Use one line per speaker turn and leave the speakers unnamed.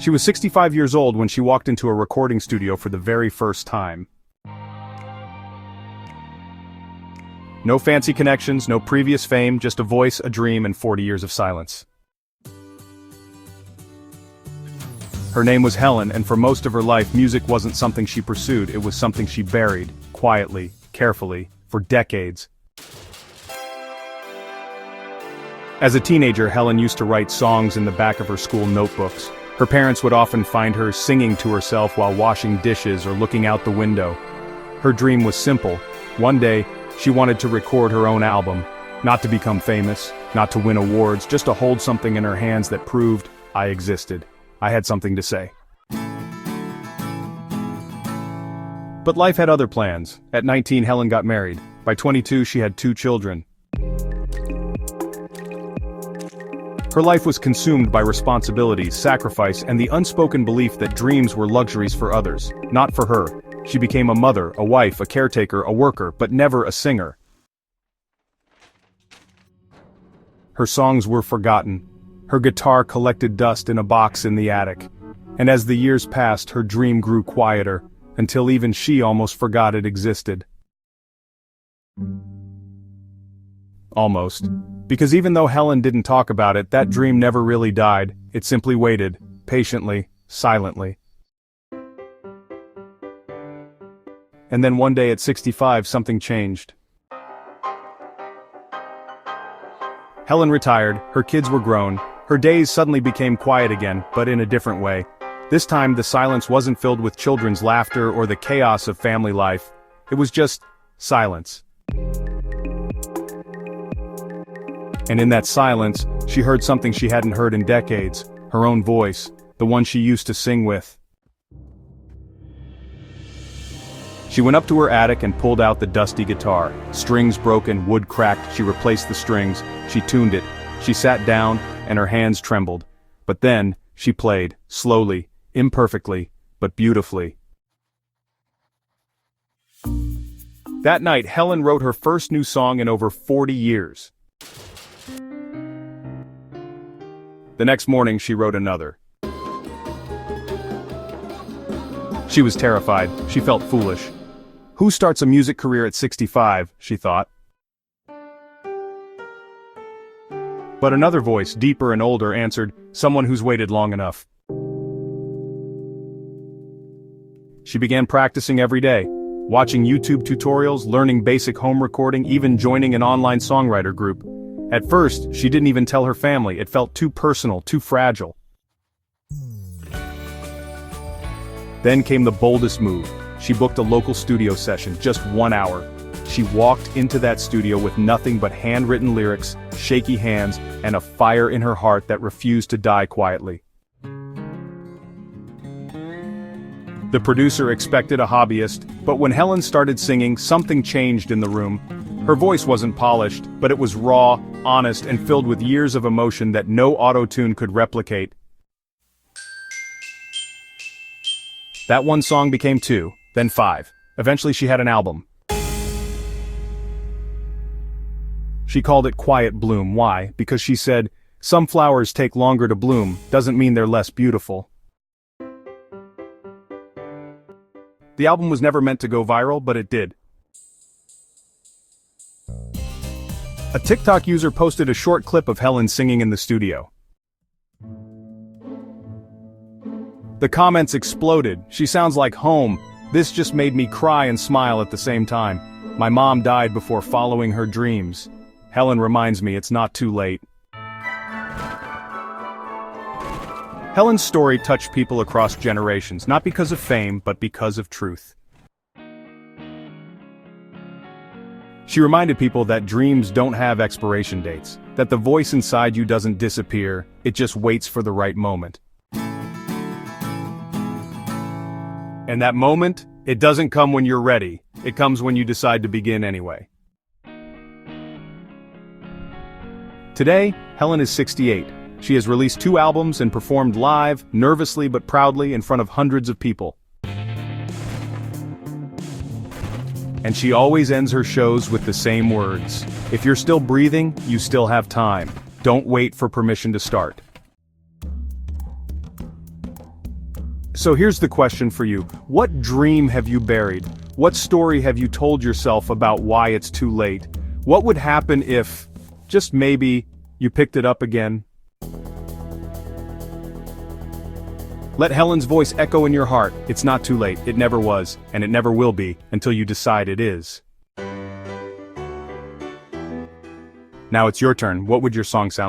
She was 65 years old when she walked into a recording studio for the very first time. No fancy connections, no previous fame, just a voice, a dream, and 40 years of silence. Her name was Helen, and for most of her life, music wasn't something she pursued, it was something she buried, quietly, carefully, for decades. As a teenager, Helen used to write songs in the back of her school notebooks. Her parents would often find her singing to herself while washing dishes or looking out the window. Her dream was simple. One day, she wanted to record her own album, not to become famous, not to win awards, just to hold something in her hands that proved I existed. I had something to say. But life had other plans. At 19, Helen got married. By 22, she had 2 children. Her life was consumed by responsibilities, sacrifice, and the unspoken belief that dreams were luxuries for others, not for her. She became a mother, a wife, a caretaker, a worker, but never a singer. Her songs were forgotten. Her guitar collected dust in a box in the attic. And as the years passed, her dream grew quieter, until even she almost forgot it existed. Almost. Because even though Helen didn't talk about it, that dream never really died. It simply waited, patiently, silently. And then one day at 65, something changed. Helen retired, her kids were grown, her days suddenly became quiet again, but in a different way. This time the silence wasn't filled with children's laughter or the chaos of family life. It was just silence. And in that silence, she heard something she hadn't heard in decades, her own voice, the one she used to sing with. She went up to her attic and pulled out the dusty guitar. Strings broken, wood cracked, she replaced the strings, she tuned it, she sat down, and her hands trembled. But then, she played, slowly, imperfectly, but beautifully. That night, Helen wrote her first new song in over 40 years. The next morning, she wrote another. She was terrified, she felt foolish. Who starts a music career at 65, she thought. But another voice, deeper and older, answered, someone who's waited long enough. She began practicing every day, watching YouTube tutorials, learning basic home recording, even joining an online songwriter group. At first, she didn't even tell her family, it felt too personal, too fragile. Then came the boldest move. She booked a local studio session, just 1 hour. She walked into that studio with nothing but handwritten lyrics, shaky hands, and a fire in her heart that refused to die quietly. The producer expected a hobbyist, but when Helen started singing, something changed in the room. Her voice wasn't polished, but it was raw, honest, and filled with years of emotion that no auto-tune could replicate. That one song became 2, then 5. Eventually she had an album. She called it Quiet Bloom. Why? Because she said, some flowers take longer to bloom, doesn't mean they're less beautiful. The album was never meant to go viral, but it did. A TikTok user posted a short clip of Helen singing in the studio. The comments exploded. She sounds like home. This just made me cry and smile at the same time. My mom died before following her dreams. Helen reminds me it's not too late. Helen's story touched people across generations, not because of fame, but because of truth. She reminded people that dreams don't have expiration dates, that the voice inside you doesn't disappear, it just waits for the right moment. And that moment, it doesn't come when you're ready, it comes when you decide to begin anyway. Today, Helen is 68. She has released 2 albums and performed live, nervously but proudly, in front of hundreds of people. And she always ends her shows with the same words. If you're still breathing, you still have time. Don't wait for permission to start. So here's the question for you. What dream have you buried? What story have you told yourself about why it's too late? What would happen if, just maybe, you picked it up again? Let Helen's voice echo in your heart. It's not too late, it never was, and it never will be, until you decide it is. Now it's your turn. What would your song sound like?